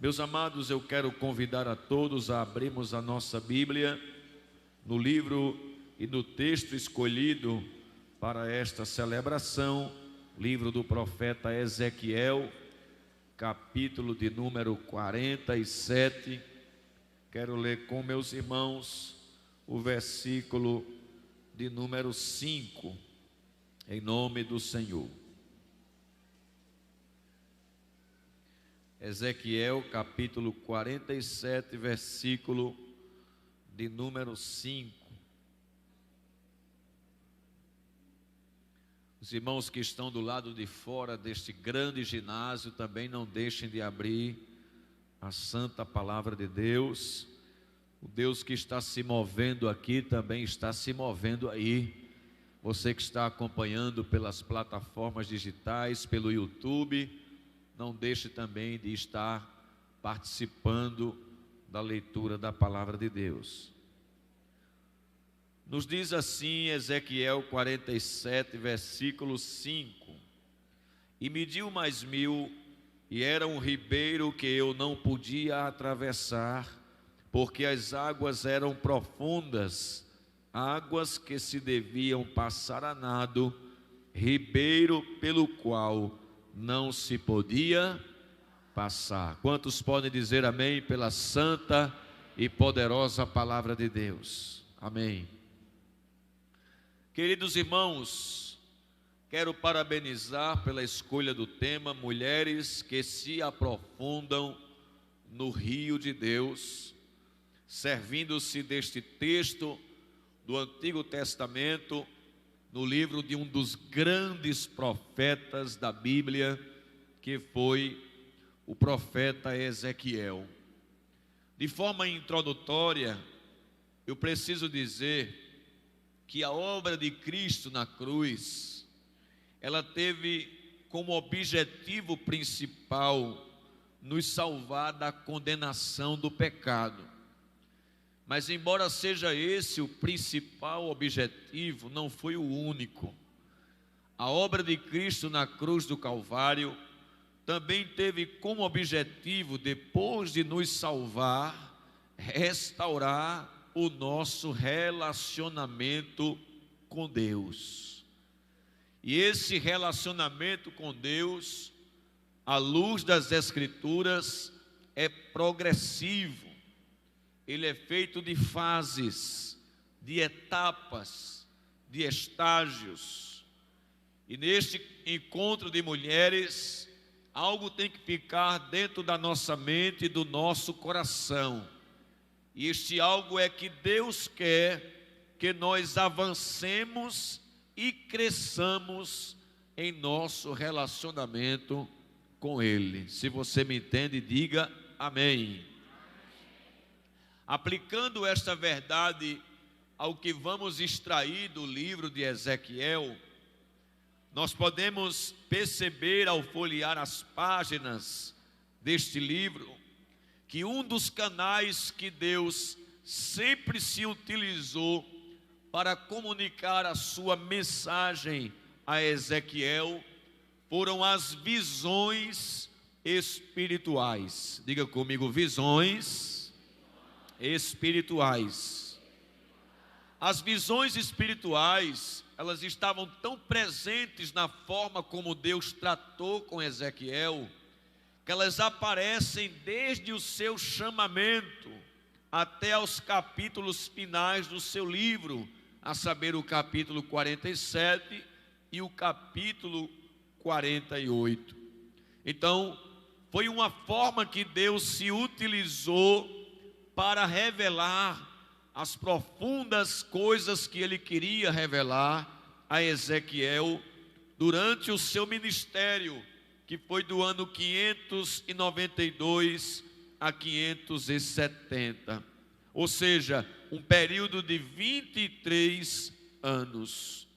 Meus amados, eu quero convidar a todos a abrirmos a nossa Bíblia no livro e no texto escolhido para esta celebração, livro do profeta Ezequiel, capítulo de número 47. Quero ler com meus irmãos o versículo de número 5, em nome do Senhor. Ezequiel capítulo 47, versículo de número 5. Os irmãos que estão do lado de fora deste grande ginásio também não deixem de abrir a santa palavra de Deus. O Deus que está se movendo aqui também está se movendo aí. Você que está acompanhando pelas plataformas digitais, pelo YouTube, não deixe também de estar participando da leitura da palavra de Deus. Nos diz assim Ezequiel 47, versículo 5: E mediu mais 1000, e era um ribeiro que eu não podia atravessar, porque as águas eram profundas, águas que se deviam passar a nado, ribeiro pelo qual não se podia passar. Quantos podem dizer amém pela santa e poderosa palavra de Deus? Amém. Queridos irmãos, quero parabenizar pela escolha do tema Mulheres que se aprofundam no rio de Deus, servindo-se deste texto do Antigo Testamento, no livro de um dos grandes profetas da Bíblia, que foi o profeta Ezequiel. De forma introdutória, eu preciso dizer que a obra de Cristo na cruz, ela teve como objetivo principal nos salvar da condenação do pecado. Mas embora seja esse o principal objetivo, não foi o único. A obra de Cristo na cruz do Calvário também teve como objetivo, depois de nos salvar, restaurar o nosso relacionamento com Deus. E esse relacionamento com Deus, à luz das Escrituras, é progressivo. Ele é feito de fases, de etapas, de estágios. E neste encontro de mulheres, algo tem que ficar dentro da nossa mente e do nosso coração. E este algo é que Deus quer que nós avancemos e cresçamos em nosso relacionamento com Ele. Se você me entende, diga amém. Aplicando esta verdade ao que vamos extrair do livro de Ezequiel, nós podemos perceber ao folhear as páginas deste livro, que um dos canais que Deus sempre se utilizou para comunicar a sua mensagem a Ezequiel foram as visões espirituais. Diga comigo, visões espirituais. As visões espirituais, elas estavam tão presentes na forma como Deus tratou com Ezequiel, que elas aparecem desde o seu chamamento até aos capítulos finais do seu livro, a saber, o capítulo 47 e o capítulo 48. Então, foi uma forma que Deus se utilizou para revelar as profundas coisas que Ele queria revelar a Ezequiel durante o seu ministério, que foi do ano 592 a 570, ou seja, um período de 23 anos.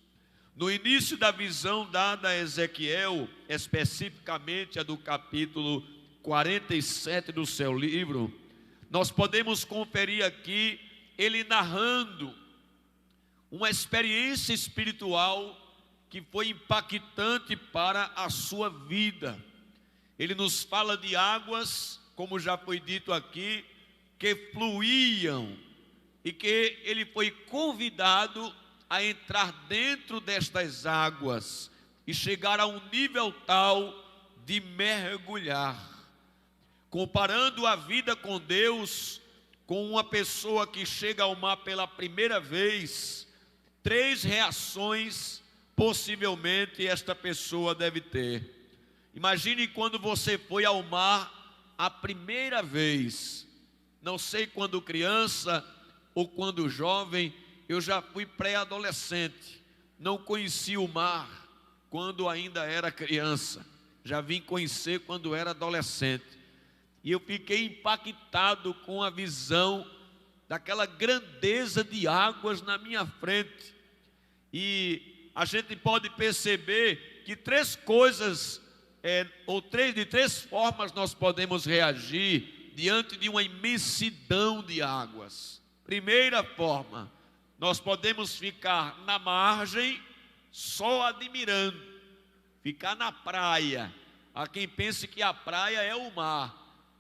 No início da visão dada a Ezequiel, especificamente a do capítulo 47 do seu livro, nós podemos conferir aqui ele narrando uma experiência espiritual que foi impactante para a sua vida. Ele nos fala de águas como já foi dito aqui, que fluíam, e que ele foi convidado a entrar dentro destas águas e chegar a um nível tal de mergulhar. Comparando a vida com Deus com uma pessoa que chega ao mar pela primeira vez, 3 reações possivelmente esta pessoa deve ter. Imagine quando você foi ao mar a primeira vez. Não sei quando criança ou quando jovem, eu já fui pré-adolescente. Não conheci o mar quando ainda era criança. Já vim conhecer quando era adolescente. E eu fiquei impactado com a visão daquela grandeza de águas na minha frente. E a gente pode perceber que 3 coisas, de 3 formas nós podemos reagir diante de uma imensidão de águas. Primeira forma, nós podemos ficar na margem só admirando, ficar na praia. Há quem pense que a praia é o mar,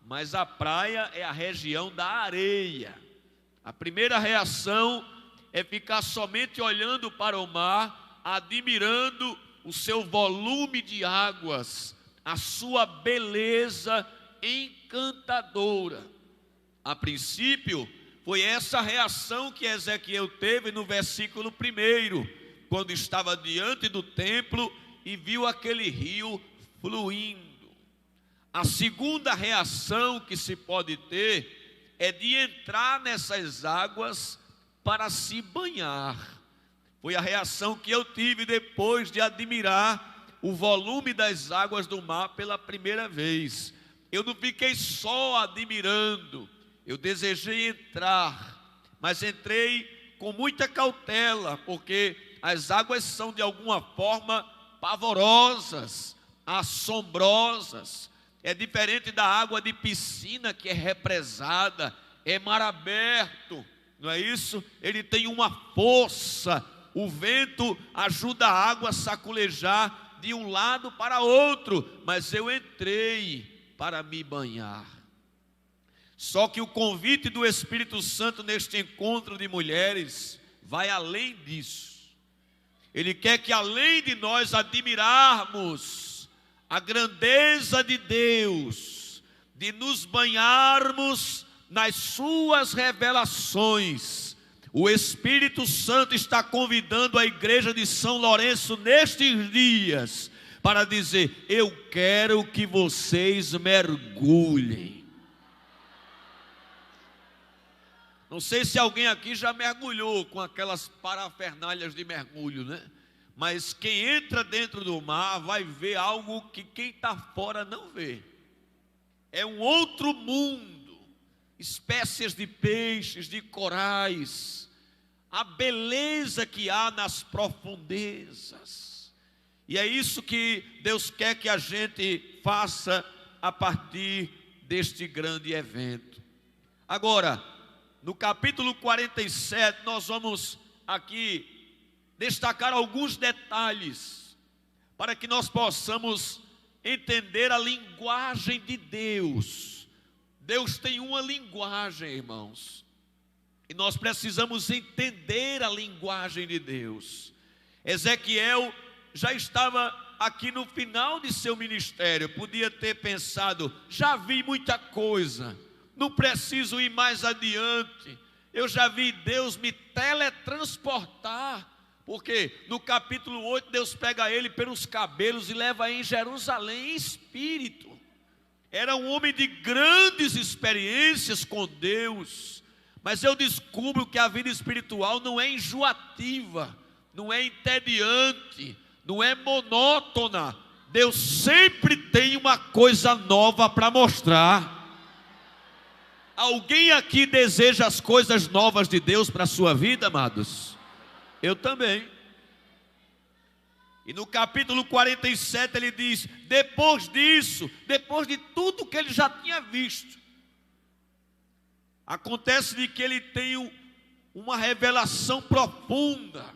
mas a praia é a região da areia. A primeira reação é ficar somente olhando para o mar, admirando o seu volume de águas, a sua beleza encantadora. A princípio, foi essa reação que Ezequiel teve no versículo 1, quando estava diante do templo e viu aquele rio fluindo. A segunda reação que se pode ter é de entrar nessas águas para se banhar. Foi a reação que eu tive depois de admirar o volume das águas do mar pela primeira vez. Eu não fiquei só admirando, eu desejei entrar, mas entrei com muita cautela, porque as águas são de alguma forma pavorosas, assombrosas. É diferente da água de piscina, que é represada, é mar aberto, não é isso? Ele tem uma força, o vento ajuda a água a saculejar de um lado para outro, mas eu entrei para me banhar. Só que o convite do Espírito Santo neste encontro de mulheres vai além disso. Ele quer que, além de nós admirarmos a grandeza de Deus, de nos banharmos nas suas revelações, o Espírito Santo está convidando a igreja de São Lourenço nestes dias para dizer: eu quero que vocês mergulhem. Não sei se alguém aqui já mergulhou com aquelas parafernálias de mergulho, né? Mas quem entra dentro do mar vai ver algo que quem está fora não vê. É um outro mundo, espécies de peixes, de corais, a beleza que há nas profundezas. E é isso que Deus quer que a gente faça a partir deste grande evento. Agora, no capítulo 47, nós vamos aqui destacar alguns detalhes para que nós possamos entender a linguagem de Deus. Deus tem uma linguagem, irmãos, e nós precisamos entender a linguagem de Deus. Ezequiel já estava aqui no final de seu ministério, podia ter pensado: já vi muita coisa, não preciso ir mais adiante, eu já vi Deus me teletransportar, porque no capítulo 8 Deus pega ele pelos cabelos e leva em Jerusalém em espírito. Era um homem de grandes experiências com Deus, mas eu descubro que a vida espiritual não é enjoativa, não é entediante, não é monótona. Deus sempre tem uma coisa nova para mostrar. Alguém aqui deseja as coisas novas de Deus para a sua vida, amados? Eu também. E no capítulo 47 ele diz: depois disso, depois de tudo que ele já tinha visto, acontece de que ele tem uma revelação profunda.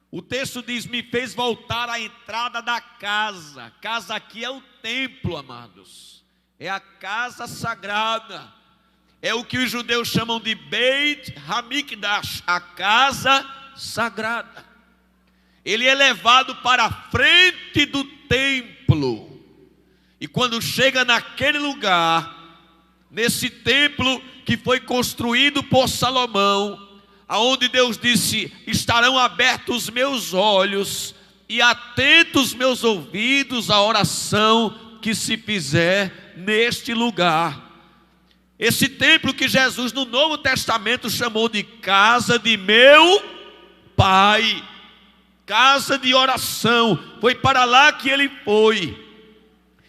O texto diz: me fez voltar à entrada da casa. Casa aqui é o templo, amados. é a casa sagrada, é o que os judeus chamam de Beit Hamikdash, a casa sagrada. Ele é levado para a frente do templo, e quando chega naquele lugar, nesse templo que foi construído por Salomão, aonde Deus disse: estarão abertos os meus olhos e atentos meus ouvidos à oração que se fizer neste lugar. Esse templo que Jesus no Novo Testamento chamou de casa de meu Pai, casa de oração, foi para lá que ele foi.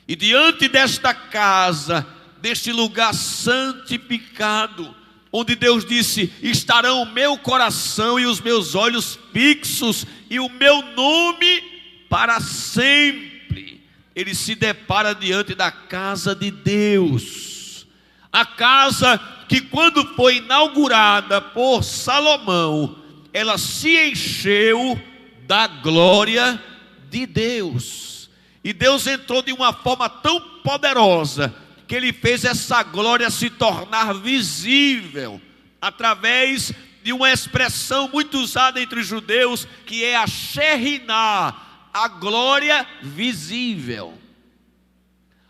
E diante desta casa, deste lugar santificado, onde Deus disse: estarão o meu coração e os meus olhos fixos, e o meu nome para sempre. Ele se depara diante da casa de Deus, a casa que, quando foi inaugurada por Salomão, ela se encheu da glória de Deus. E Deus entrou de uma forma tão poderosa que ele fez essa glória se tornar visível através de uma expressão muito usada entre os judeus, que é a Shekhinah, a glória visível.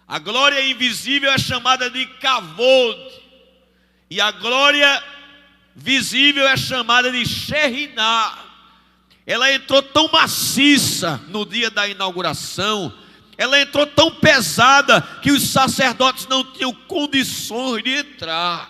A glória invisível é chamada de Kavod, e a glória visível é chamada de Shekhinah. Ela entrou tão maciça no dia da inauguração, ela entrou tão pesada que os sacerdotes não tinham condições de entrar.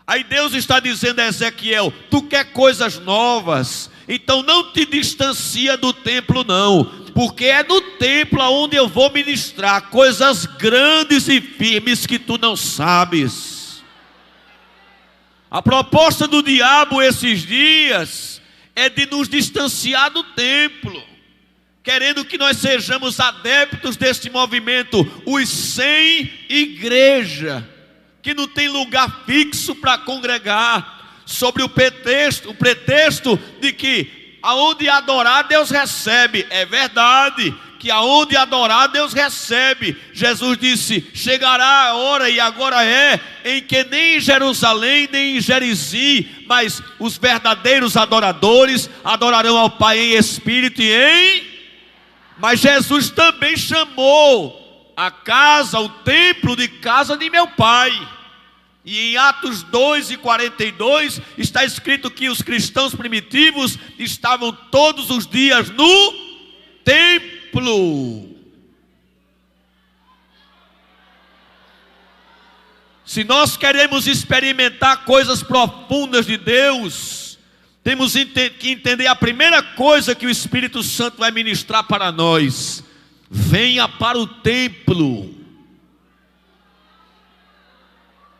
Aí Deus está dizendo a Ezequiel: tu quer coisas novas? Então não te distancia do templo não, porque é no templo onde eu vou ministrar coisas grandes e firmes que tu não sabes. A proposta do diabo esses dias é de nos distanciar do templo, querendo que nós sejamos adeptos deste movimento, os sem igreja, que não tem lugar fixo para congregar, sobre o pretexto de que aonde adorar Deus recebe. É verdade que aonde adorar Deus recebe. Jesus disse: chegará a hora, e agora é, em que nem em Jerusalém, nem em Gerizim, mas os verdadeiros adoradores adorarão ao Pai em espírito e em... Mas Jesus também chamou a casa, o templo, de casa de meu Pai. E em Atos 2:42 está escrito que os cristãos primitivos estavam todos os dias no templo. Se nós queremos experimentar coisas profundas de Deus, temos que entender a primeira coisa que o Espírito Santo vai ministrar para nós: venha para o templo.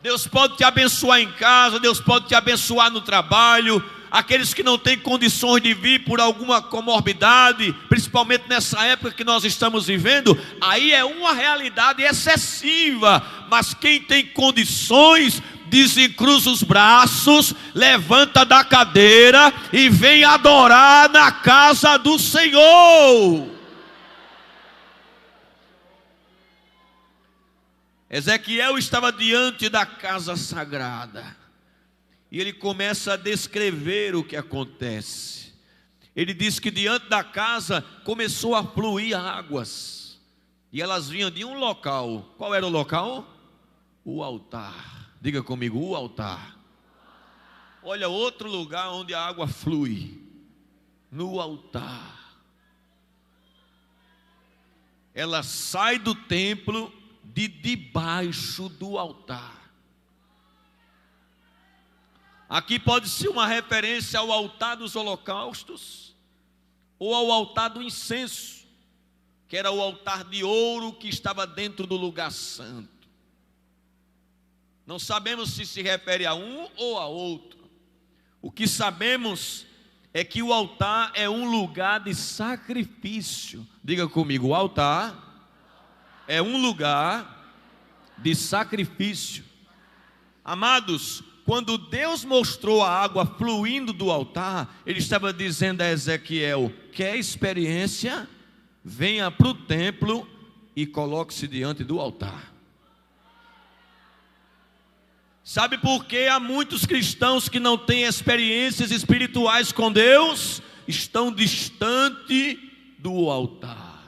Deus pode te abençoar em casa, Deus pode te abençoar no trabalho. Aqueles que não têm condições de vir por alguma comorbidade, principalmente nessa época que nós estamos vivendo, aí é uma realidade excessiva. Mas quem tem condições, desencruza os braços, levanta da cadeira e vem adorar na casa do Senhor. Ezequiel estava diante da casa sagrada, e ele começa a descrever o que acontece. Ele diz que diante da casa começou a fluir águas, e elas vinham de um local. Qual era o local? O altar. Diga comigo: o altar. Olha, outro lugar onde a água flui: no altar. Ela sai do templo de debaixo do altar. Aqui pode ser uma referência ao altar dos holocaustos, ou ao altar do incenso, que era o altar de ouro que estava dentro do lugar santo. Não sabemos se se refere a um ou a outro. O que sabemos é que o altar é um lugar de sacrifício. Diga comigo: o altar é um lugar de sacrifício. Amados, quando Deus mostrou a água fluindo do altar, Ele estava dizendo a Ezequiel: quer experiência? Venha para o templo e coloque-se diante do altar. Sabe por que há muitos cristãos que não têm experiências espirituais com Deus? Estão distante do altar.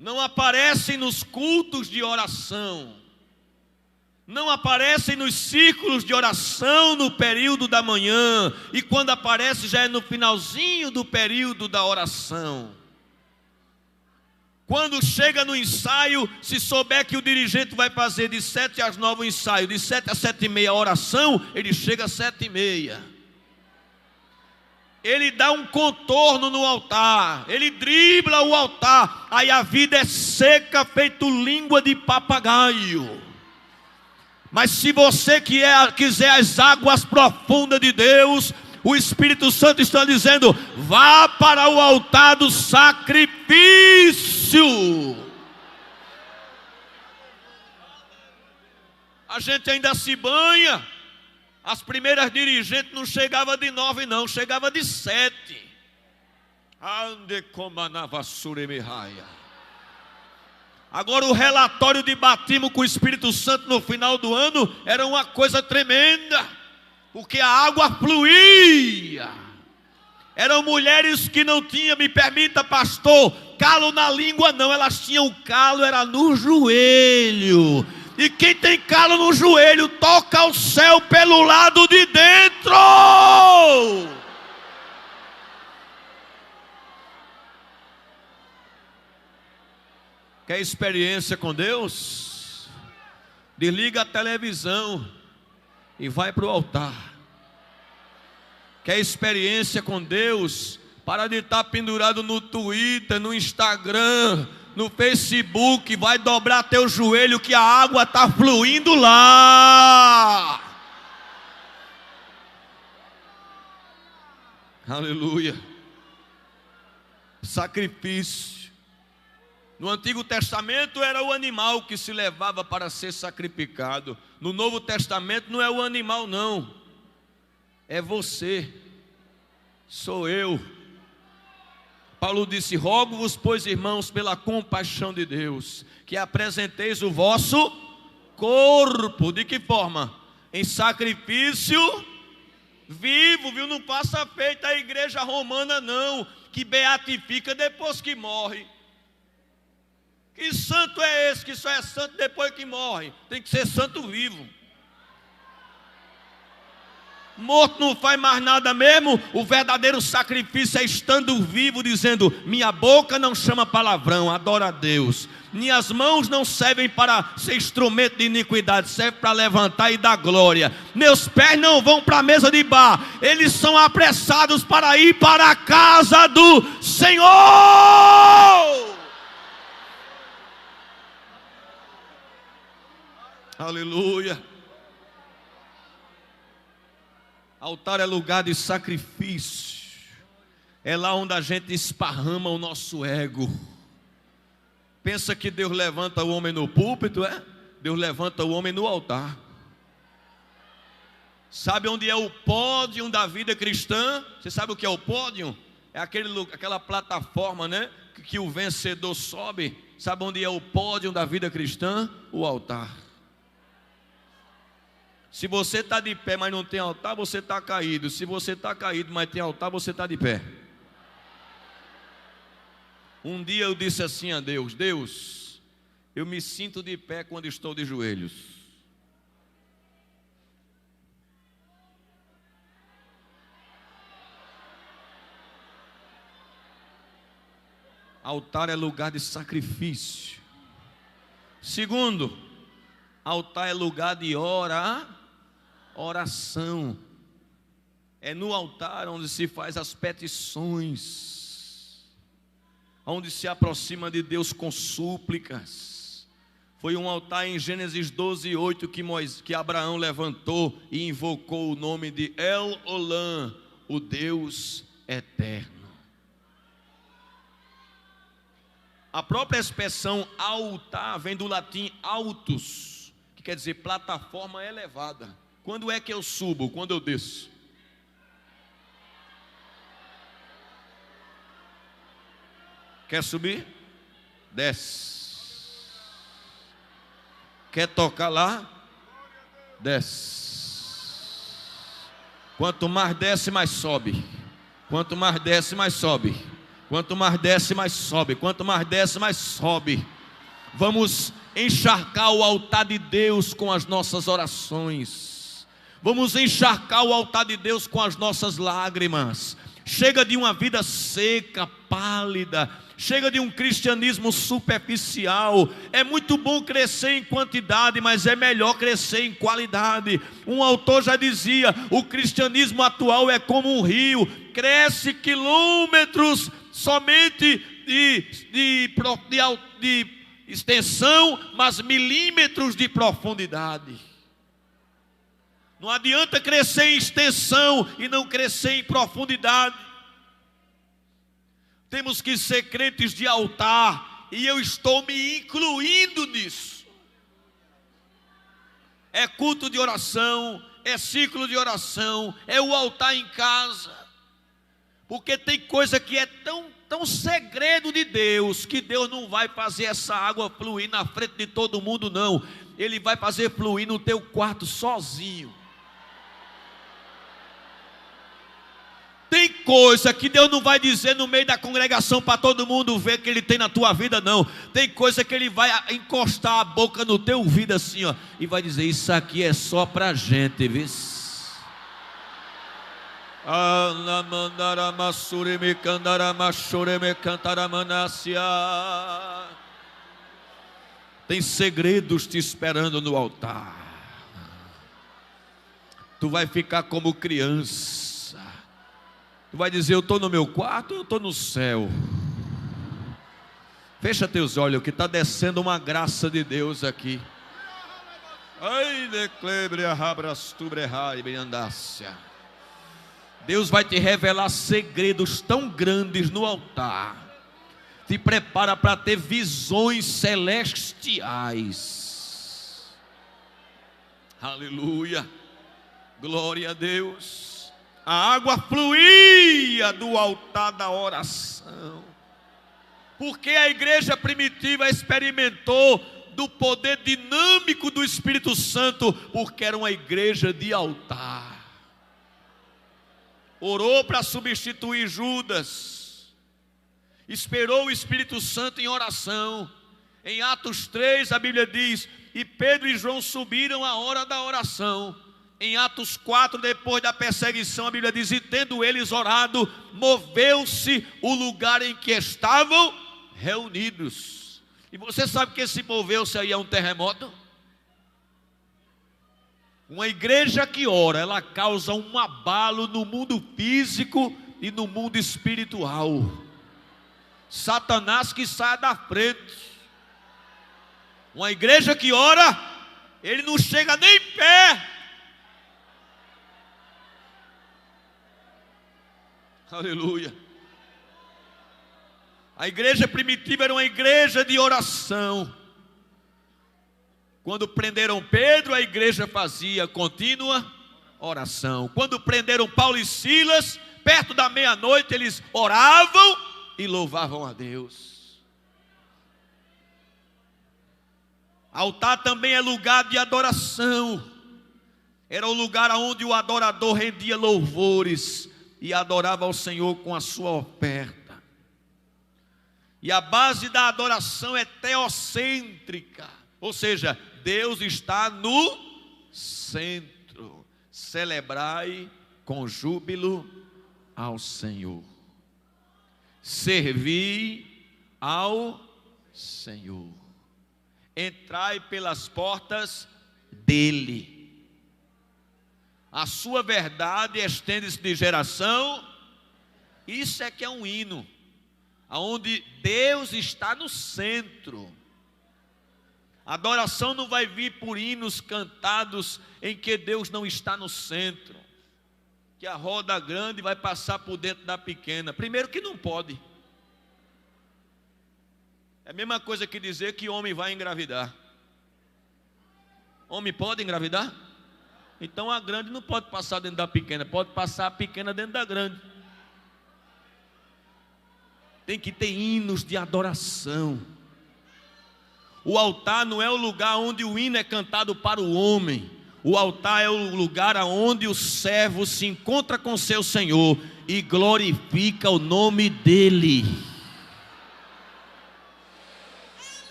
Não aparecem nos cultos de oração. Não aparecem nos círculos de oração no período da manhã. E quando aparece já é no finalzinho do período da oração. Quando chega no ensaio, se souber que o dirigente vai fazer de 7 às 9 o ensaio, de 7 às 7h30 a oração, ele chega às 7h30. Ele dá um contorno no altar, ele dribla o altar, aí a vida é seca, feito língua de papagaio. Mas se você quiser as águas profundas de Deus, o Espírito Santo está dizendo: vá para o altar do sacrifício. A gente ainda se banha. As primeiras dirigentes não chegavam de 9 não, chegava de 7. Agora o relatório de batismo com o Espírito Santo no final do ano era uma coisa tremenda, porque a água fluía. Eram mulheres que não tinham, me permita pastor, calo na língua não, elas tinham calo, era no joelho. E quem tem calo no joelho, toca o céu pelo lado de dentro. Quer experiência com Deus? Desliga a televisão e vai para o altar. Quer experiência com Deus? Para de estar pendurado no Twitter, no Instagram, no Facebook. Vai dobrar teu joelho que a água está fluindo lá. Aleluia. Sacrifício. No Antigo Testamento era o animal que se levava para ser sacrificado. No Novo Testamento não é o animal não, é você, sou eu. Paulo disse: rogo-vos, pois, irmãos, pela compaixão de Deus, que apresenteis o vosso corpo. De que forma? Em sacrifício vivo, viu? Não passa feita a igreja romana não, que beatifica depois que morre. Que santo é esse que só é santo depois que morre? Tem que ser santo vivo. Morto não faz mais nada mesmo. O verdadeiro sacrifício é estando vivo, dizendo: minha boca não chama palavrão, adora a Deus. Minhas mãos não servem para ser instrumento de iniquidade, serve para levantar e dar glória. Meus pés não vão para a mesa de bar, eles são apressados para ir para a casa do Senhor. Aleluia. Altar é lugar de sacrifício. É lá onde a gente esparrama o nosso ego. Pensa que Deus levanta o homem no púlpito, é? Deus levanta o homem no altar. Sabe onde é o pódio da vida cristã? Você sabe o que é o pódio? É aquela plataforma, né? Que o vencedor sobe. Sabe onde é o pódio da vida cristã? O altar. Se você está de pé, mas não tem altar, você está caído. Se você está caído, mas tem altar, você está de pé. Um dia eu disse assim a Deus: Deus, eu me sinto de pé quando estou de joelhos. Altar é lugar de sacrifício. Segundo, altar é lugar de oração. É no altar onde se faz as petições, onde se aproxima de Deus com súplicas. Foi um altar em Gênesis 12:8 que Abraão levantou e invocou o nome de El Olam, o Deus eterno. A própria expressão altar vem do latim altus, que quer dizer plataforma elevada. Quando é que eu subo? Quando eu desço. Quer subir? Desce. Quer tocar lá? Desce. Quanto mais desce, mais sobe. Quanto mais desce, mais sobe. Quanto mais desce, mais sobe. Quanto mais desce, mais sobe. Vamos encharcar o altar de Deus com as nossas orações. Vamos encharcar o altar de Deus com as nossas lágrimas. Chega de uma vida seca, pálida. Chega de um cristianismo superficial. É muito bom crescer em quantidade, mas é melhor crescer em qualidade. Um autor já dizia: o cristianismo atual é como um rio, cresce quilômetros somente de extensão, mas milímetros de profundidade. Não adianta crescer em extensão e não crescer em profundidade. Temos que ser crentes de altar, e eu estou me incluindo nisso. É culto de oração, é ciclo de oração, é o altar em casa. Porque tem coisa que é tão segredo de Deus, que Deus não vai fazer essa água fluir na frente de todo mundo, não. Ele vai fazer fluir no teu quarto sozinho. Tem coisa que Deus não vai dizer no meio da congregação para todo mundo ver que Ele tem na tua vida, não. Tem coisa que Ele vai encostar a boca no teu ouvido assim, ó, e vai dizer: isso aqui é só para gente, viu? Tem segredos te esperando no altar. Tu vai ficar como criança. Tu vai dizer: eu estou no meu quarto, eu estou no céu. Fecha teus olhos, que está descendo uma graça de Deus aqui. Ai, declebre a rabrastubrehai bem andácia. Deus vai te revelar segredos tão grandes no altar. Te prepara para ter visões celestiais. Aleluia. Glória a Deus. A água fluía do altar da oração. Porque a igreja primitiva experimentou do poder dinâmico do Espírito Santo, porque era uma igreja de altar. Orou para substituir Judas. Esperou o Espírito Santo em oração. Em Atos 3 a Bíblia diz: e Pedro e João subiram à hora da oração. Em Atos 4, depois da perseguição, a Bíblia diz: e tendo eles orado, moveu-se o lugar em que estavam reunidos. E você sabe que esse moveu-se aí é um terremoto? Uma igreja que ora, ela causa um abalo no mundo físico e no mundo espiritual. Satanás que sai da frente. Uma igreja que ora, ele não chega nem perto. Aleluia. A igreja primitiva era uma igreja de oração. Quando prenderam Pedro, a igreja fazia contínua oração. Quando prenderam Paulo e Silas, perto da meia-noite, eles oravam e louvavam a Deus. Altar também é lugar de adoração. Era o lugar onde o adorador rendia louvores e adorava ao Senhor com a sua oferta. E a base da adoração é teocêntrica, ou seja, Deus está no centro. Celebrai com júbilo ao Senhor. Servi ao Senhor. Entrai pelas portas dele. A sua verdade estende-se de geração. Isso é que é um hino, onde Deus está no centro. A adoração não vai vir por hinos cantados em que Deus não está no centro. Que a roda grande vai passar por dentro da pequena. Primeiro que não pode. É a mesma coisa que dizer que homem vai engravidar. Homem pode engravidar? Então a grande não pode passar dentro da pequena, pode passar a pequena dentro da grande. Tem que ter hinos de adoração. O altar não é o lugar onde o hino é cantado para o homem. O altar é o lugar onde o servo se encontra com seu Senhor e glorifica o nome dele.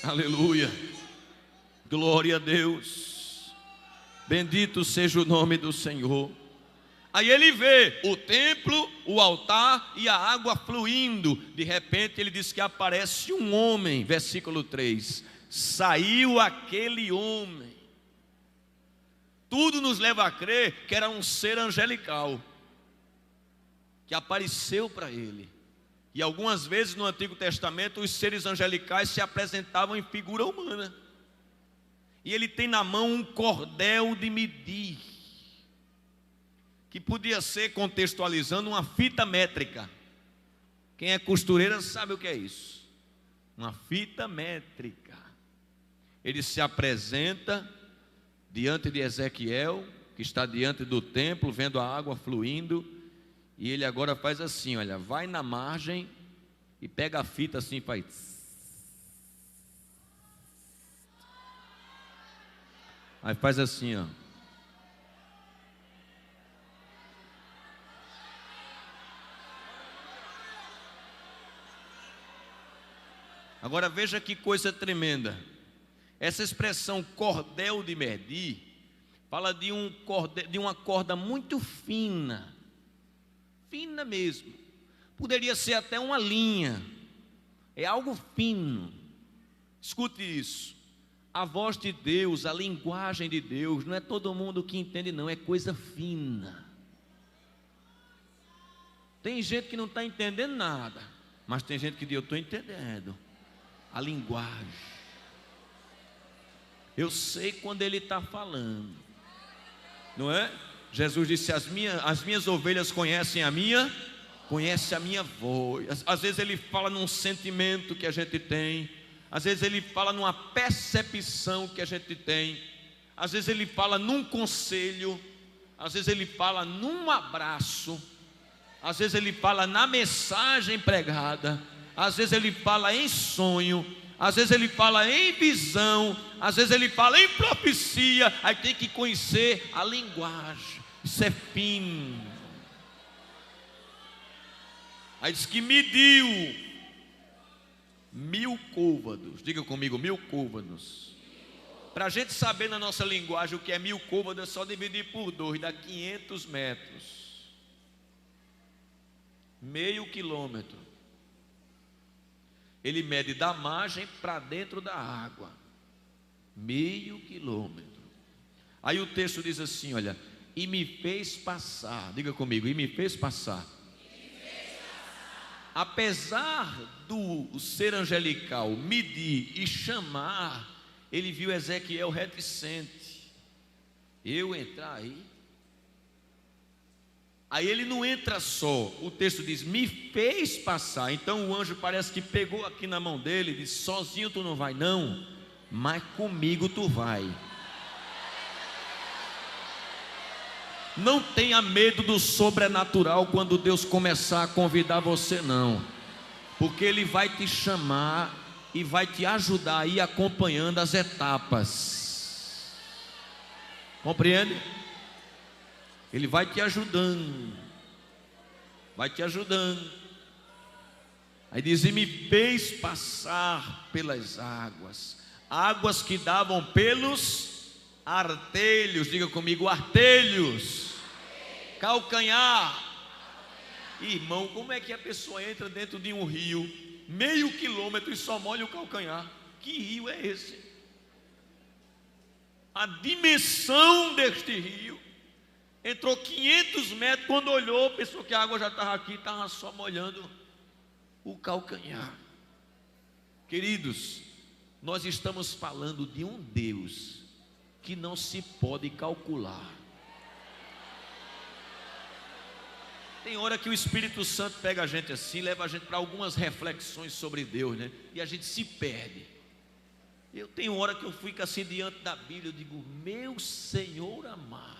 Aleluia. Glória a Deus. Bendito seja o nome do Senhor. Aí ele vê o templo, o altar e a água fluindo. De repente ele diz que aparece um homem. Versículo 3. Saiu aquele homem. Tudo nos leva a crer que era um ser angelical que apareceu para ele. E algumas vezes no Antigo Testamento os seres angelicais se apresentavam em figura humana. E ele tem na mão um cordel de medir, que podia ser, contextualizando, uma fita métrica. Quem é costureira sabe o que é isso. Uma fita métrica. Ele se apresenta diante de Ezequiel, que está diante do templo, vendo a água fluindo, e ele agora faz assim, olha, vai na margem e pega a fita assim, faz. Aí faz assim, ó. Agora veja que coisa tremenda. Essa expressão cordel de medir fala de uma corda muito fina, fina mesmo. Poderia ser até uma linha. É algo fino. Escute isso. A voz de Deus, a linguagem de Deus, não é todo mundo que entende, não, é coisa fina. Tem gente que não está entendendo nada, mas tem gente que diz, eu estou entendendo a linguagem. Eu sei quando ele está falando, não é? Jesus disse, as minhas ovelhas conhecem a minha voz. Às vezes ele fala num sentimento que a gente tem, às vezes ele fala numa percepção que a gente tem, às vezes ele fala num conselho, às vezes ele fala num abraço, às vezes ele fala na mensagem pregada, às vezes ele fala em sonho, às vezes ele fala em visão, às vezes ele fala em profecia. Aí tem que conhecer a linguagem, isso é fino. Aí diz que mediu 1000 côvados, diga comigo, 1000 côvados. Para a gente saber na nossa linguagem o que é 1000 côvados, é só dividir por 2, dá 500 metros, meio quilômetro. Ele mede da margem para dentro da água, meio quilômetro. Aí o texto diz assim, olha, e me fez passar, diga comigo, e me fez passar. Apesar do ser angelical medir e chamar, ele viu Ezequiel reticente. Eu entrar aí? Aí ele não entra só, o texto diz, me fez passar. Então o anjo parece que pegou aqui na mão dele e disse, sozinho tu não vai não, mas comigo tu vai. Não tenha medo do sobrenatural quando Deus começar a convidar você, não, porque Ele vai te chamar e vai te ajudar a ir acompanhando as etapas. Compreende? Ele vai te ajudando, vai te ajudando. Aí diz, e me fez passar pelas águas, águas que davam pelos artelhos, diga comigo, artelhos, calcanhar. Irmão, como é que a pessoa entra dentro de um rio, meio quilômetro e só molha o calcanhar? Que rio é esse? A dimensão deste rio, entrou 500 metros, quando olhou, pensou que a água já estava aqui, estava só molhando o calcanhar. Queridos, nós estamos falando de um Deus que não se pode calcular. Tem hora que o Espírito Santo pega a gente assim, leva a gente para algumas reflexões sobre Deus, né? E a gente se perde. Eu tenho hora que eu fico assim diante da Bíblia, eu digo, meu Senhor amado,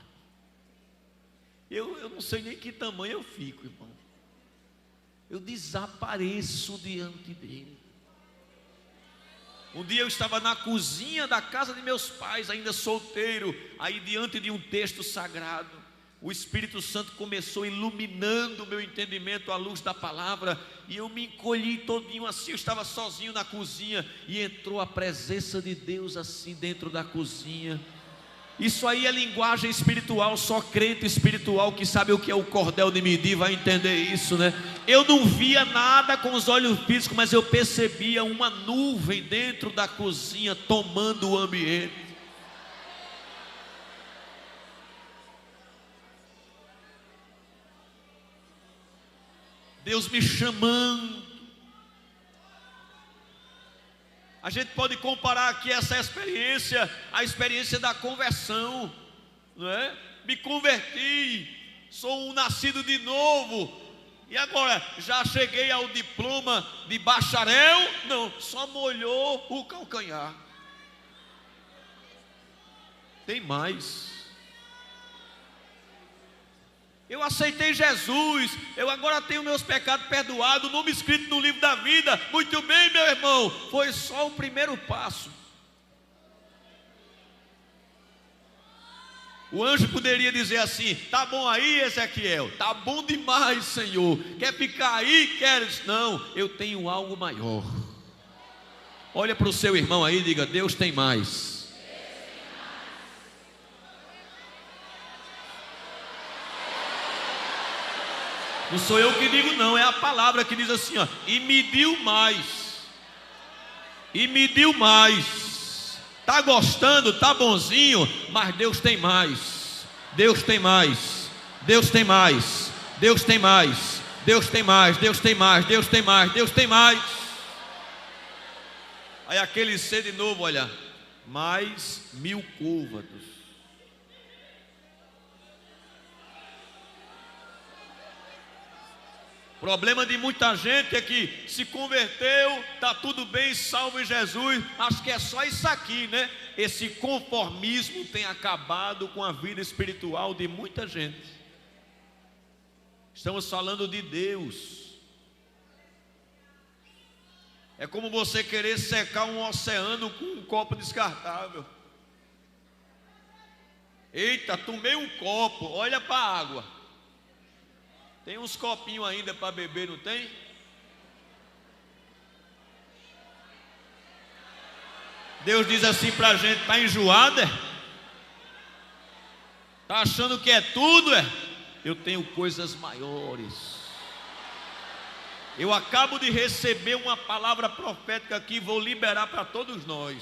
eu não sei nem que tamanho eu fico, irmão. Eu desapareço diante dele. Um dia eu estava na cozinha da casa de meus pais, ainda solteiro, aí diante de um texto sagrado, o Espírito Santo começou iluminando o meu entendimento à luz da palavra, e eu me encolhi todinho assim, eu estava sozinho na cozinha, e entrou a presença de Deus assim dentro da cozinha. Isso aí é linguagem espiritual, só crente espiritual que sabe o que é o cordel de medir vai entender isso, né? Eu não via nada com os olhos físicos, mas eu percebia uma nuvem dentro da cozinha tomando o ambiente. Deus me chamando. A gente pode comparar aqui essa experiência, a experiência da conversão, não é? Me converti, sou um nascido de novo, e agora já cheguei ao diploma de bacharel? Não, só molhou o calcanhar. Tem mais. Eu aceitei Jesus, eu agora tenho meus pecados perdoados, nome escrito no livro da vida. Muito bem, meu irmão, foi só o primeiro passo. O anjo poderia dizer assim: tá bom aí, Ezequiel, tá bom demais, Senhor, quer ficar aí, queres? Não, eu tenho algo maior. Olha para o seu irmão aí e diga: Deus tem mais. Não sou eu que digo não, é a palavra que diz assim, ó, e me deu mais. E me deu mais. Tá gostando, tá bonzinho, mas Deus tem mais. Deus tem mais. Deus tem mais. Deus tem mais. Deus tem mais. Deus tem mais. Deus tem mais. Deus tem mais. Aí aquele ser de novo, olha, mais 1000 côvados. O problema de muita gente é que se converteu, está tudo bem, salvo em Jesus, acho que é só isso aqui, né? Esse conformismo tem acabado com a vida espiritual de muita gente. Estamos falando de Deus. É como você querer secar um oceano com um copo descartável. Eita, tomei um copo, olha para a água. Tem uns copinhos ainda para beber, não tem? Deus diz assim para a gente: está enjoado? Está achando que é tudo? Eu tenho coisas maiores. Eu acabo de receber uma palavra profética aqui, vou liberar para todos nós.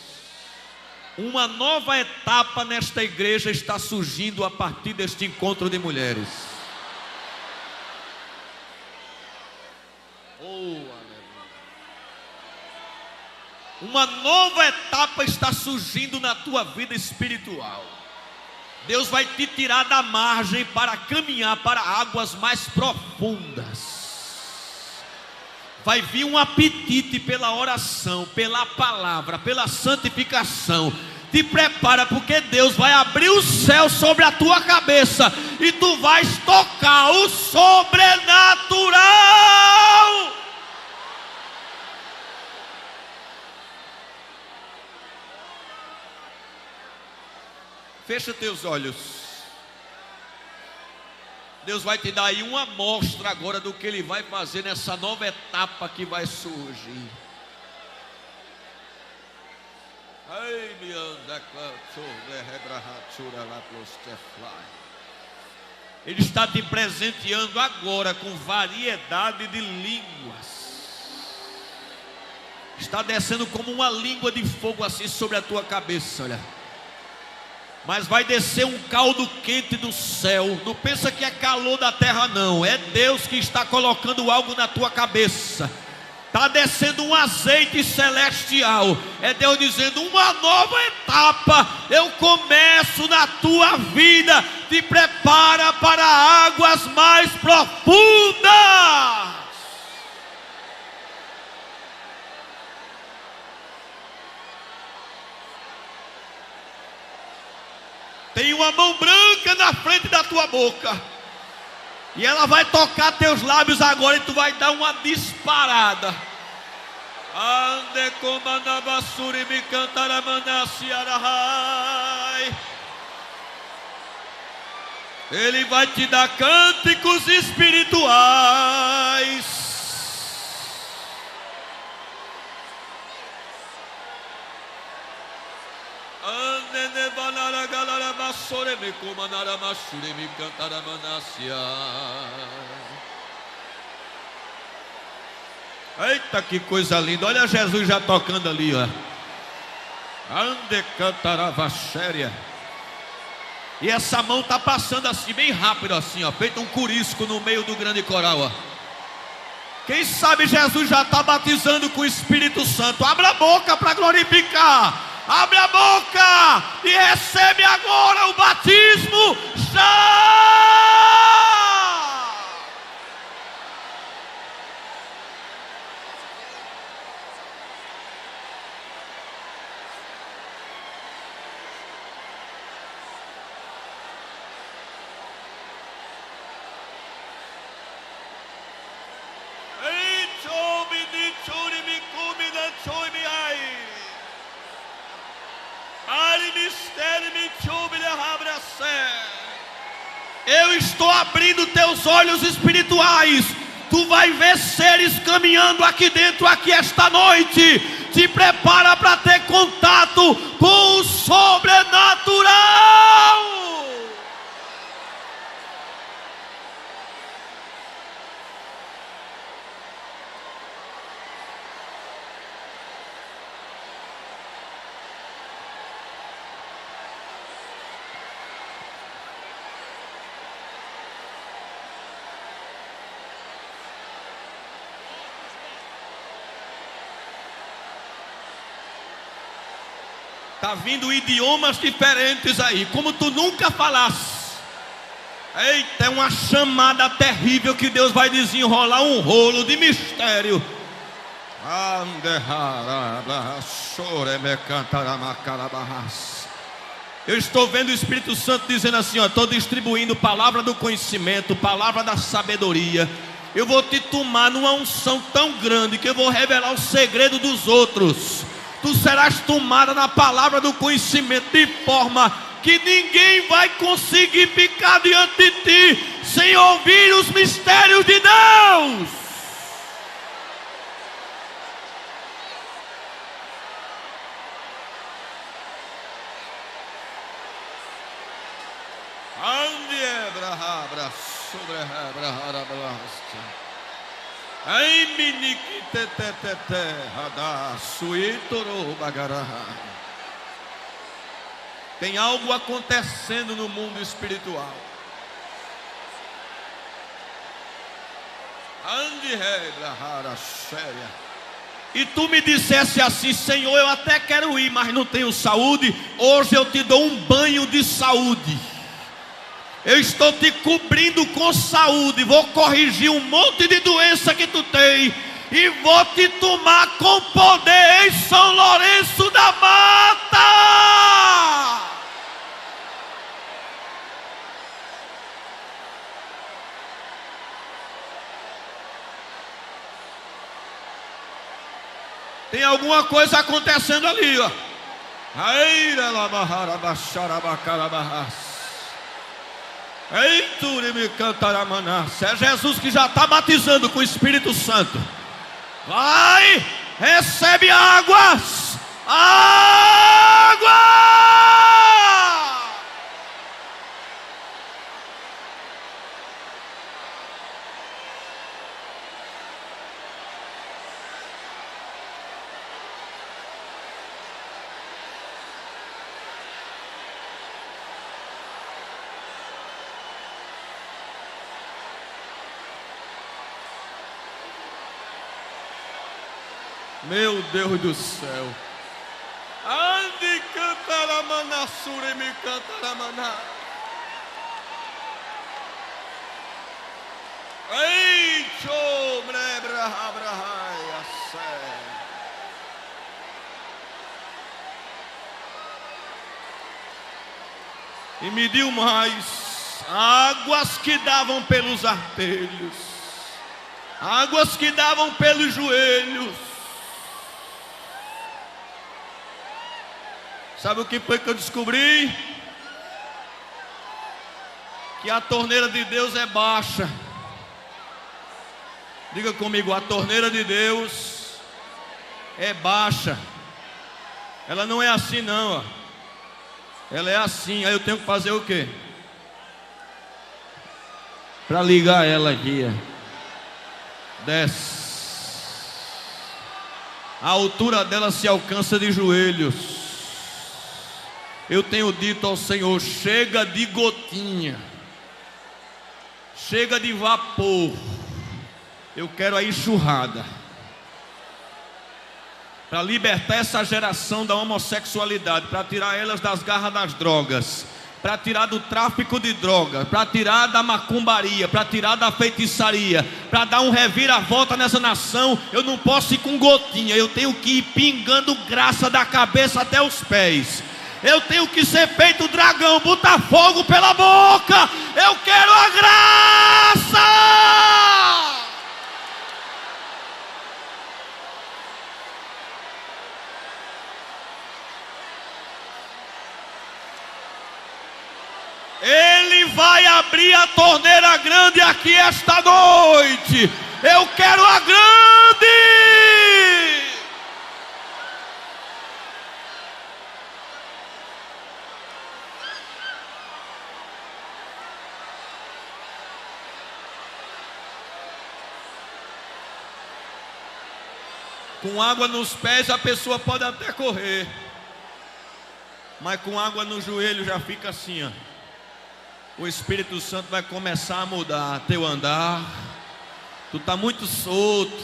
Uma nova etapa nesta igreja está surgindo a partir deste encontro de mulheres. Uma nova etapa está surgindo na tua vida espiritual. Deus vai te tirar da margem para caminhar para águas mais profundas. Vai vir um apetite pela oração, pela palavra, pela santificação. Te prepara, porque Deus vai abrir o céu sobre a tua cabeça e tu vais tocar o sobrenatural. Fecha teus olhos. Deus vai te dar aí uma amostra agora do que Ele vai fazer nessa nova etapa que vai surgir. Ele está te presenteando agora com variedade de línguas. Está descendo como uma língua de fogo assim sobre a tua cabeça, olha. Mas vai descer um caldo quente do céu. Não pensa que é calor da terra, não. É Deus que está colocando algo na tua cabeça. Está descendo um azeite celestial. É Deus dizendo: uma nova etapa eu começo na tua vida. Te prepara para águas mais profundas. Tem uma mão branca na frente da tua boca. E ela vai tocar teus lábios agora e tu vai dar uma disparada. Ande comanabasuri me cantaramanaciarahai. Ele vai te dar cânticos espirituais. Ande nevanara galara basore me comanara mashure me cantaramanaciai. Eita, que coisa linda. Olha Jesus já tocando ali, ó. Ande cantarava séria. E essa mão tá passando assim, bem rápido assim, ó, feito um curisco no meio do grande coral, ó. Quem sabe Jesus já está batizando com o Espírito Santo. Abra a boca para glorificar. Abre a boca e recebe agora o batismo já. Eu estou abrindo teus olhos espirituais. Tu vai ver seres caminhando aqui dentro, aqui esta noite. Te prepara para ter contato com o sobrenatural. Está vindo idiomas diferentes aí, como tu nunca falaste. Eita, é uma chamada terrível que Deus vai desenrolar um rolo de mistério. Eu estou vendo o Espírito Santo dizendo assim, ó, estou distribuindo palavra do conhecimento, palavra da sabedoria. Eu vou te tomar numa unção tão grande que eu vou revelar o segredo dos outros. Tu serás tomada na palavra do conhecimento, de forma que ninguém vai conseguir ficar diante de ti sem ouvir os mistérios de Deus. Tem algo acontecendo no mundo espiritual. E tu me dissesse assim, Senhor, eu até quero ir, mas não tenho saúde. Hoje eu te dou um banho de saúde. Eu estou te cobrindo com saúde. Vou corrigir um monte de doença que tu tem. E vou te tomar com poder em São Lourenço da Mata. Tem alguma coisa acontecendo ali, ó. É Jesus que já está batizando com o Espírito Santo. Vai, recebe águas. Água! Meu Deus do céu. Ande cantaramana sure me cantaramana. Ei, chombre brahabrahai assé. E mediu mais águas que davam pelos artelhos, águas que davam pelos joelhos. Sabe o que foi que eu descobri? Que a torneira de Deus é baixa. Diga comigo, a torneira de Deus é baixa. Ela não é assim não, ó. Ela é assim. Aí eu tenho que fazer o quê? Para ligar ela aqui, ó. Desce. A altura dela se alcança de joelhos. Eu tenho dito ao Senhor: chega de gotinha, chega de vapor. Eu quero a enxurrada para libertar essa geração da homossexualidade, para tirar elas das garras das drogas, para tirar do tráfico de drogas, para tirar da macumbaria, para tirar da feitiçaria, para dar um reviravolta nessa nação. Eu não posso ir com gotinha, eu tenho que ir pingando graça da cabeça até os pés. Eu tenho que ser feito dragão, botar fogo pela boca. Eu quero a graça. Ele vai abrir a torneira grande aqui esta noite. Eu quero a grande. Com água nos pés a pessoa pode até correr, mas com água no joelho já fica assim, ó. O Espírito Santo vai começar a mudar teu andar. Tu está muito solto.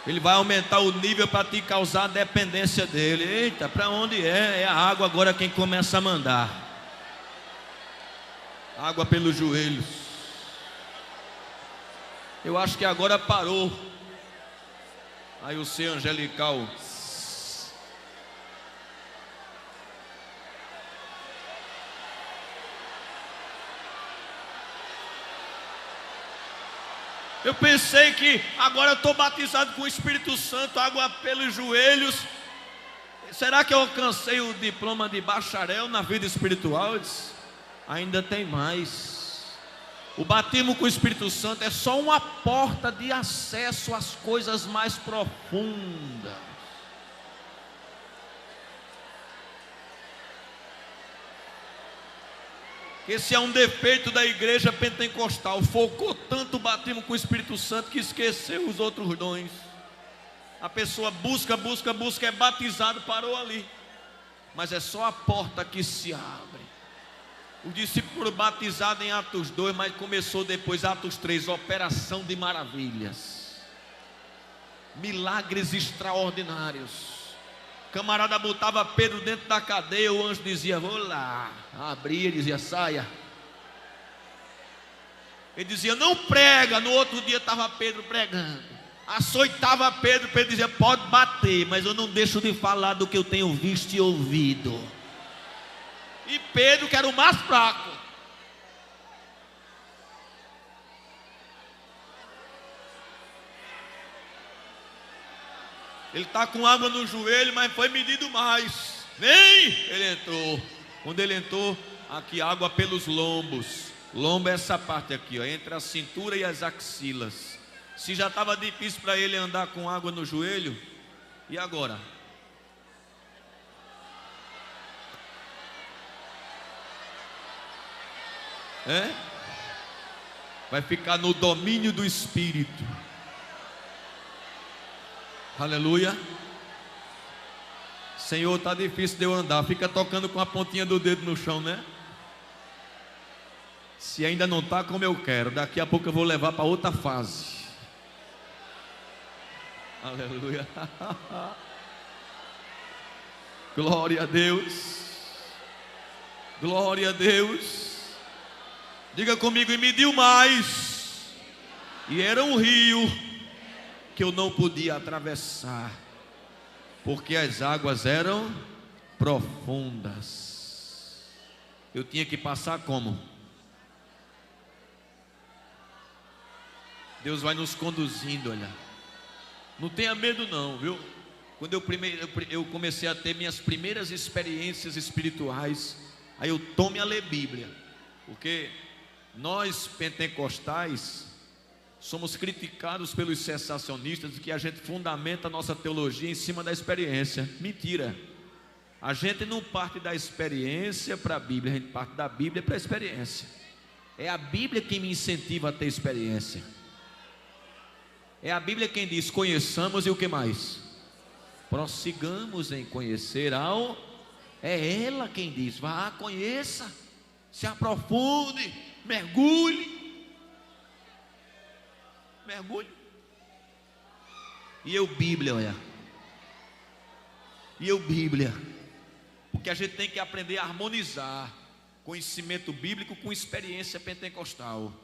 Ele vai aumentar o nível para te causar a dependência dele. Eita, para onde é? É a água agora quem começa a mandar. Água pelos joelhos. Eu acho que agora parou. Aí o ser angelical. Eu pensei que agora eu estou batizado com o Espírito Santo, água pelos joelhos. Será que eu alcancei o diploma de bacharel na vida espiritual? Eu disse, ainda tem mais. O batismo com o Espírito Santo é só uma porta de acesso às coisas mais profundas. Esse é um defeito da igreja pentecostal. Focou tanto o batismo com o Espírito Santo que esqueceu os outros dons. A pessoa busca, é batizado, parou ali. Mas é só a porta que se abre. O discípulo batizado em Atos 2, mas começou depois, Atos 3, operação de maravilhas. Milagres extraordinários. Camarada botava Pedro dentro da cadeia, o anjo dizia, vou lá. Abria, dizia, saia. Ele dizia, não prega. No outro dia estava Pedro pregando. Açoitava Pedro, Pedro dizia, pode bater, mas eu não deixo de falar do que eu tenho visto e ouvido. E Pedro, que era o mais fraco, ele está com água no joelho, mas foi medido mais. Vem! Ele entrou. Quando ele entrou, aqui água pelos lombos. Lombo é essa parte aqui, ó, entre a cintura e as axilas. Se já estava difícil para ele andar com água no joelho, e agora? Vai ficar no domínio do Espírito. Aleluia. Senhor, está difícil de eu andar. Fica tocando com a pontinha do dedo no chão, né? Se ainda não está como eu quero, daqui a pouco eu vou levar para outra fase. Aleluia. Glória a Deus. Glória a Deus. Diga comigo, e mediu mais. E era um rio que eu não podia atravessar, porque as águas eram profundas. Eu tinha que passar como? Deus vai nos conduzindo, olha. Não tenha medo não, viu? Quando eu comecei a ter minhas primeiras experiências espirituais, aí eu tome a ler Bíblia, porque nós pentecostais somos criticados pelos sensacionistas de que a gente fundamenta a nossa teologia em cima da experiência. Mentira. A gente não parte da experiência para a Bíblia, a gente parte da Bíblia para a experiência. É a Bíblia quem me incentiva a ter experiência. É a Bíblia quem diz: conheçamos e o que mais? Prossigamos em conhecer ao... É ela quem diz: vá, conheça, se aprofunde, mergulhe. Mergulhe. E eu Bíblia, olha. E eu Bíblia. Porque a gente tem que aprender a harmonizar conhecimento bíblico com experiência pentecostal.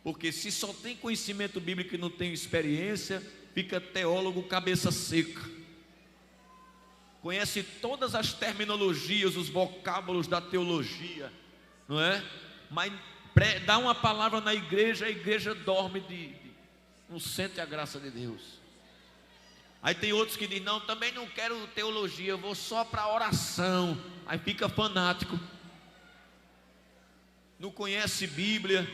Porque se só tem conhecimento bíblico e não tem experiência, fica teólogo cabeça seca. Conhece todas as terminologias, os vocábulos da teologia, não é? Mas dá uma palavra na igreja, a igreja dorme não sente a graça de Deus. Aí tem outros que dizem: não, também não quero teologia, eu vou só para oração. Aí fica fanático, não conhece Bíblia,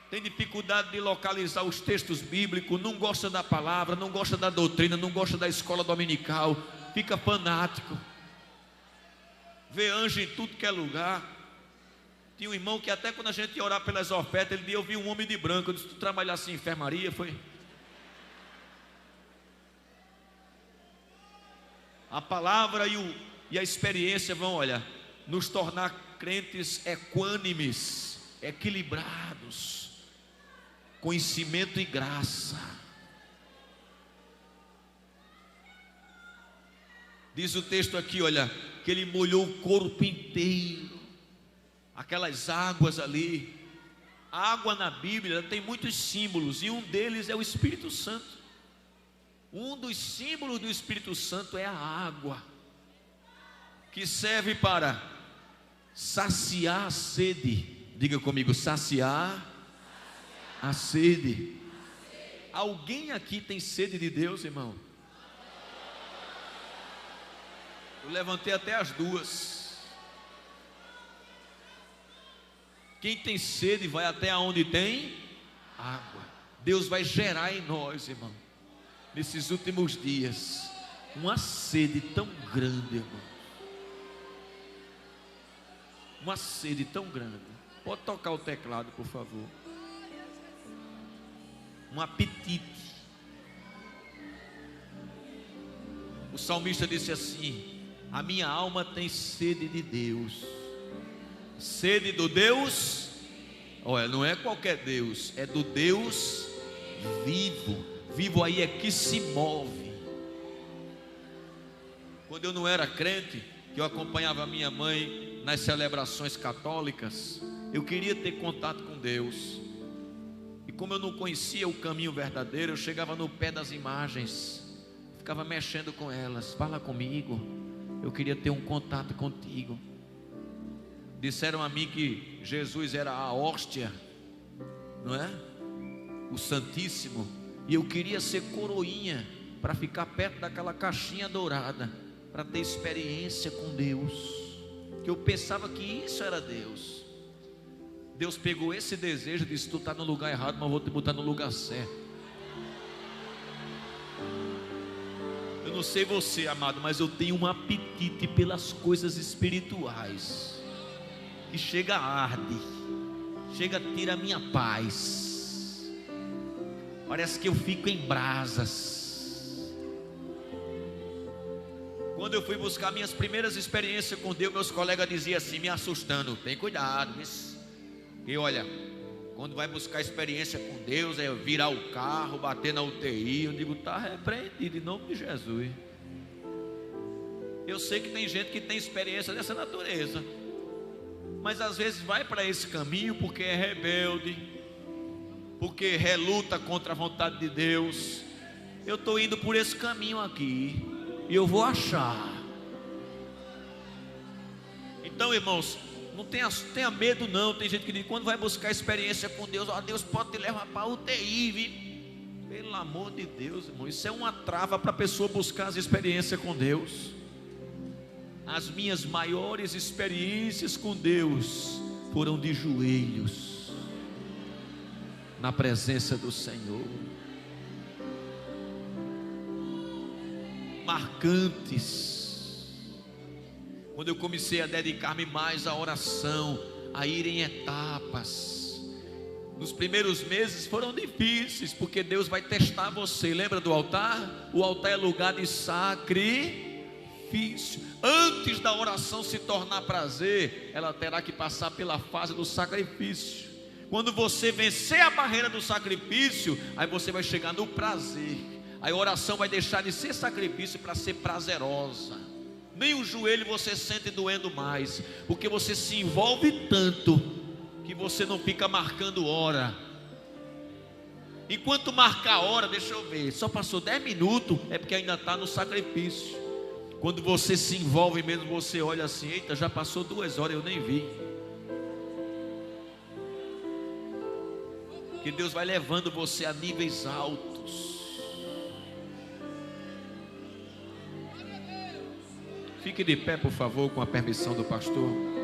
tem dificuldade de localizar os textos bíblicos, não gosta da palavra, não gosta da doutrina, não gosta da escola dominical, fica fanático, vê anjo em tudo que é lugar. Tinha um irmão que até quando a gente ia orar pelas ofertas, ele dizia: eu vi um homem de branco. Eu disse: tu trabalhasse em enfermaria, foi? A palavra e a experiência vão, olha, nos tornar crentes equânimes, equilibrados, conhecimento e graça. Diz o texto aqui, olha, que ele molhou o corpo inteiro, aquelas águas ali. A água na Bíblia tem muitos símbolos, e um deles é o Espírito Santo. Um dos símbolos do Espírito Santo é a água, que serve para saciar a sede. Diga comigo: saciar a sede. Alguém aqui tem sede de Deus, irmão? Eu levantei até as duas. Quem tem sede vai até onde tem água. Deus vai gerar em nós, irmão, nesses últimos dias, uma sede tão grande, irmão. Uma sede tão grande. Pode tocar o teclado, por favor. Um apetite. O salmista disse assim: a minha alma tem sede de Deus. Sede do Deus, olha, não é qualquer Deus, é do Deus vivo. Vivo aí é que se move. Quando eu não era crente, que eu acompanhava a minha mãe nas celebrações católicas, eu queria ter contato com Deus. E como eu não conhecia o caminho verdadeiro, eu chegava no pé das imagens, ficava mexendo com elas. Fala comigo, eu queria ter um contato contigo. Disseram a mim que Jesus era a hóstia, não é? O Santíssimo. E eu queria ser coroinha para ficar perto daquela caixinha dourada, para ter experiência com Deus. Que eu pensava que isso era Deus. Deus pegou esse desejo e disse: tu está no lugar errado, mas eu vou te botar no lugar certo. Eu não sei você, amado, mas eu tenho um apetite pelas coisas espirituais, que chega arde, chega tira a minha paz. Parece que eu fico em brasas. Quando eu fui buscar minhas primeiras experiências com Deus, meus colegas diziam assim, me assustando: tem cuidado, e olha, quando vai buscar experiência com Deus, é virar o carro, bater na UTI. Eu digo: está repreendido em nome de Jesus. Eu sei que tem gente que tem experiência dessa natureza, mas às vezes vai para esse caminho porque é rebelde, porque reluta contra a vontade de Deus. Eu estou indo por esse caminho aqui, e eu vou achar. Então, irmãos, não tenha medo não. Tem gente que diz, quando vai buscar experiência com Deus, ó, Deus pode te levar para a UTI, viu? Pelo amor de Deus, irmão, isso é uma trava para a pessoa buscar as experiências com Deus. As minhas maiores experiências com Deus foram de joelhos, na presença do Senhor, marcantes. Quando eu comecei a dedicar-me mais à oração, a ir em etapas. Nos primeiros meses foram difíceis, porque Deus vai testar você. Lembra do altar? O altar é lugar de sacrifício. Antes da oração se tornar prazer, ela terá que passar pela fase do sacrifício. Quando você vencer a barreira do sacrifício, aí você vai chegar no prazer. Aí a oração vai deixar de ser sacrifício para ser prazerosa. Nem o joelho você sente doendo mais, porque você se envolve tanto que você não fica marcando hora. Enquanto marcar a hora, deixa eu ver, só passou 10 minutos, é porque ainda está no sacrifício. Quando você se envolve mesmo, você olha assim: eita, já passou 2 horas, eu nem vi. Que Deus vai levando você a níveis altos. Fique de pé, por favor, com a permissão do pastor.